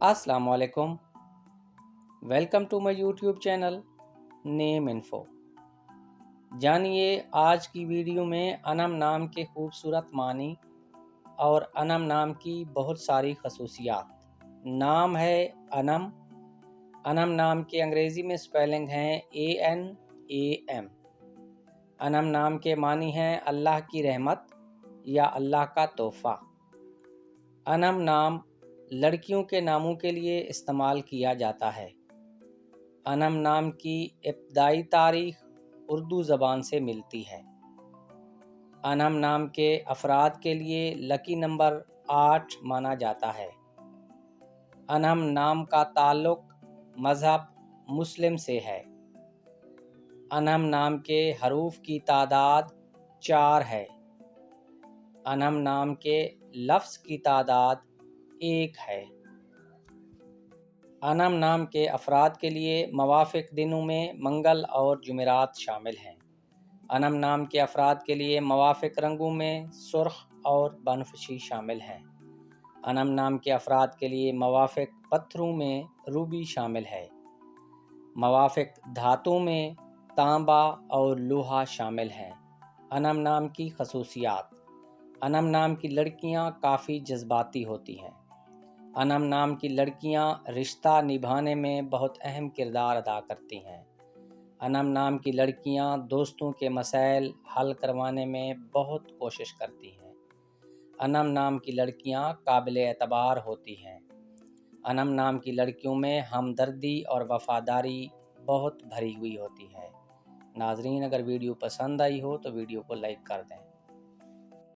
अस्सलाम वालेकुम। Welcome to my YouTube channel name info. जानिए आज की वीडियो में अनम नाम के खूबसूरत मानी और अनम नाम की बहुत सारी खसूसियात। नाम है अनम। अनम नाम के अंग्रेज़ी में स्पेलिंग हैं ANAM। अनम नाम के मानी हैं अल्लाह की रहमत या अल्लाह का तोहफ़ा। अनम नाम लड़कियों के नामों के लिए इस्तेमाल किया जाता है। अनम नाम की इब्तदाई तारीख उर्दू ज़बान से मिलती है। अनम नाम के अफराद के लिए लकी नंबर 8 माना जाता है। अनम नाम का ताल्लुक़ मज़हब मुस्लिम से है। अनम नाम के हरूफ की तादाद 4 है। अनम नाम के लफ्ज़ की तादाद 1 है। अनम नाम के अफराद के लिए मवाफ़िक दिनों में मंगल और जुमेरात शामिल हैं। अनम नाम के अफराद के लिए मवाफ़िक रंगों में सुर्ख और बनफशी शामिल हैं। अनम नाम के अफराद के लिए मवाफ़िक पत्थरों में रूबी शामिल है। मवाफ़िक धातु में तांबा और लोहा शामिल हैं। अनम नाम की खसूसियात। अनम नाम की लड़कियां काफ़ी जज्बाती होती हैं। अनम नाम की लड़कियां रिश्ता निभाने में बहुत अहम किरदार अदा करती हैं। अनम नाम की लड़कियां दोस्तों के मसाइल हल करवाने में बहुत कोशिश करती हैं। अनम नाम की लड़कियां काबिल एतबार होती हैं। अनम नाम की लड़कियों में हमदर्दी और वफ़ादारी बहुत भरी हुई होती है। नाज़रीन, अगर वीडियो पसंद आई हो तो वीडियो को लाइक कर दें।